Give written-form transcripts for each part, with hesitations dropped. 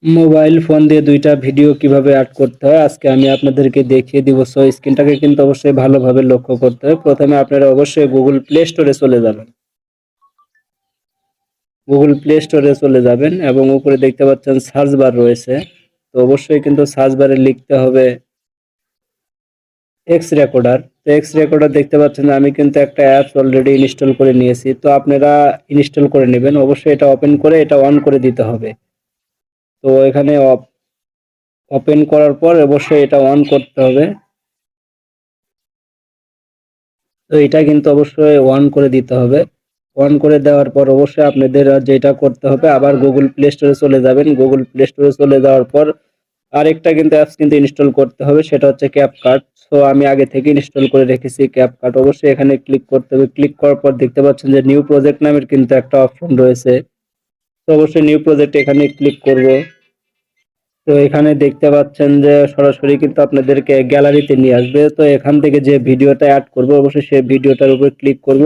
Mobile phone দিয়ে দুইটা video কিভাবে অ্যাড করতে হয় আজকে আমি আপনাদেরকে দেখিয়ে দিব। সো স্ক্রিনটাকে কিন্তু অবশ্যই ভালোভাবে লক্ষ্য করতে হবে। প্রথমে আপনারা অবশ্যই গুগল প্লে স্টোরে চলে যাবেন। গুগল প্লে স্টোরে চলে যাবেন এবং উপরে দেখতে পাচ্ছেন সার্চ বার রয়েছে। তো অবশ্যই কিন্তু সার্চ বারে লিখতে হবে এক্স রেকর্ডার। তো এক্স রেকর্ডার দেখতে পাচ্ছেন আমি কিন্তু একটা অ্যাপস অলরেডি ইনস্টল করে নিয়েছি। তো আপনারা ইনস্টল করে নেবেন। অবশ্যই এটা ওপেন করে এটা অন করে দিতে হবে। তো এখানে ওপেন করার পর অবশ্যই এটা অন করতে হবে। তো এটা কিন্তু অবশ্যই অন করে দিতে হবে। অন করে দেওয়ার পর অবশ্যই আপনাদের যেটা করতে হবে আবার গুগল প্লে স্টোরে চলে যাবেন। গুগল প্লে স্টোরে চলে যাওয়ার পর আরেকটা কিন্তু অ্যাপস কিন্তু ইনস্টল করতে হবে, সেটা হচ্ছে ক্যাপকাট। সো আমি আগে থেকে ইনস্টল করে রেখেছি ক্যাপকাট। অবশ্যই এখানে ক্লিক করতে হবে। ক্লিক করার পর দেখতে পাচ্ছেন যে নিউ প্রজেক্ট নামের কিন্তু একটা অপশন রয়েছে। তো অবশ্যই নিউ প্রজেক্ট এখানে ক্লিক করব। তো এখানে দেখতে পাচ্ছেন যে সরাসরি কিন্তু আপনাদেরকে গ্যালারিতে নিয়ে আসবে। তো এখান থেকে যে ভিডিওটা অ্যাড করব অবশ্যই সেই ভিডিওটার উপর ক্লিক করব।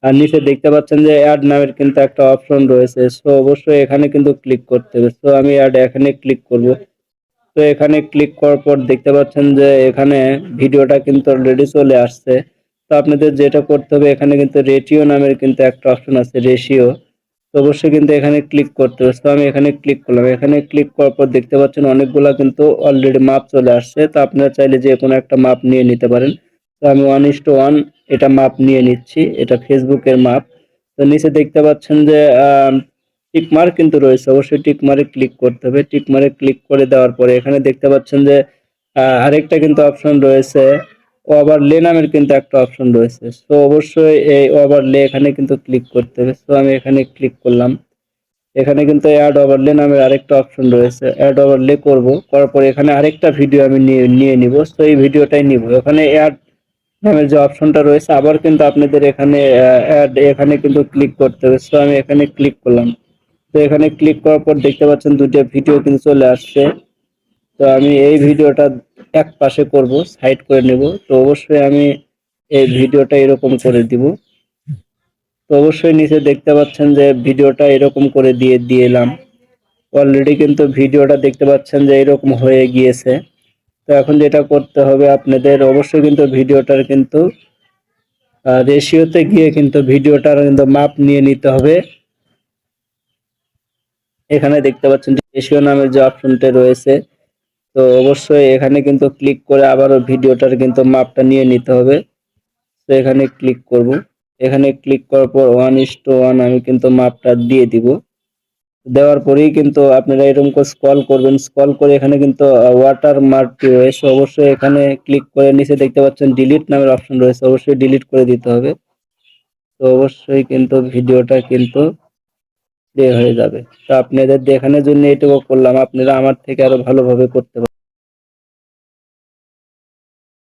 আর নিচে দেখতে পাচ্ছেন যে অ্যাড নামের কিন্তু একটা অপশন রয়েছে। সো অবশ্যই এখানে কিন্তু ক্লিক করতে হবে। সো আমি অ্যাড এখানে ক্লিক করব। তো এখানে ক্লিক করার পর দেখতে পাচ্ছেন যে এখানে ভিডিওটা কিন্তু অলরেডি চলে আসছে। তো আপনাদের যেটা করতে হবে এখানে কিন্তু রেটিও নামের কিন্তু একটা অপশন আছে, রেশিও। তো অবশ্যই কিন্তু এখানে ক্লিক করতে হবে। তো আমি এখানে ক্লিক করলাম। এখানে ক্লিক করার পর দেখতে পাচ্ছেন অনেকগুলা কিন্তু অলরেডি মাপ চলে আসছে। তো আপনারা চাইলে যে কোনো একটা মাপ নিয়ে নিতে পারেন। তো আমি 1:1 এটা মাপ নিয়ে নিচ্ছি। এটা ফেসবুকের মাপ। তো নিচে দেখতে পাচ্ছেন যে টিক মার্ক কিন্তু রয়েছে। অবশ্যই টিক মার্কে ক্লিক করতে হবে। টিক মার্কে ক্লিক করে দেওয়ার পরে এখানে দেখতে পাচ্ছেন যে আরেকটা কিন্তু অপশন রয়েছে, ওভারলে নামের কিন্তু একটা অপশন রয়েছে। সো অবশ্যই এই ওভারলে এখানে কিন্তু ক্লিক করতে হবে। সো আমি এখানে ক্লিক করলাম। এখানে কিন্তু অ্যাড ওভারলে নামের আরেকটা অপশন রয়েছে। অ্যাড ওভারলে করব। করার পরে এখানে আরেকটা ভিডিও আমি নিয়ে নিব। সো এই ভিডিওটাই নিব। এখানে অ্যাড নামের যে অপশনটা রয়েছে আবার কিন্তু আপনাদের এখানে অ্যাড এখানে কিন্তু ক্লিক করতে হবে। সো আমি এখানে ক্লিক করলাম। তো এখানে ক্লিক করার পর দেখতে পাচ্ছেন দুটো ভিডিও কিন্তু চলে আসছে। তো আমি এই ভিডিওটা এক পাশে করব, সাইড করে নেব। তো অবশ্যই আমি এই ভিডিওটা এরকম করে দিব। তো অবশ্যই নিচে দেখতে পাচ্ছেন যে ভিডিওটা এরকম করে দিলাম। অলরেডি কিন্তু ভিডিওটা দেখতে পাচ্ছেন যে এরকম হয়ে গিয়েছে। তো এখন যেটা করতে হবে আপনাদের অবশ্যই কিন্তু ভিডিওটার কিন্তু রেশিওতে গিয়ে কিন্তু ভিডিওটার কিন্তু মাপ নিয়ে নিতে হবে। এখানে দেখতে পাচ্ছেন যে রেশিও নামের যে অপশনটা রয়েছে। তো অবশ্যই এখানে কিন্তু ক্লিক করে আবারও ভিডিওটার কিন্তু মাপটা নিয়ে নিতে হবে। তো এখানে ক্লিক করব। এখানে ক্লিক করার পর 1:1 আমি কিন্তু মাপটা দিয়ে দিব। দেওয়ার পরেই কিন্তু আপনারা এরকম করে স্ক্রল করবেন। স্ক্রল করে এখানে কিন্তু ওয়াটার মার্কটি রয়েছে। অবশ্যই এখানে ক্লিক করে নিচে দেখতে পাচ্ছেন ডিলিট নামের অপশন রয়েছে। অবশ্যই ডিলিট করে দিতে হবে। তো অবশ্যই কিন্তু ভিডিওটা কিন্তু হয়ে যাবে। তো আপনাদের দেখানোর জন্য এটুকু করলাম। আপনারা আমার থেকে আরো ভালোভাবে করতে পারেন।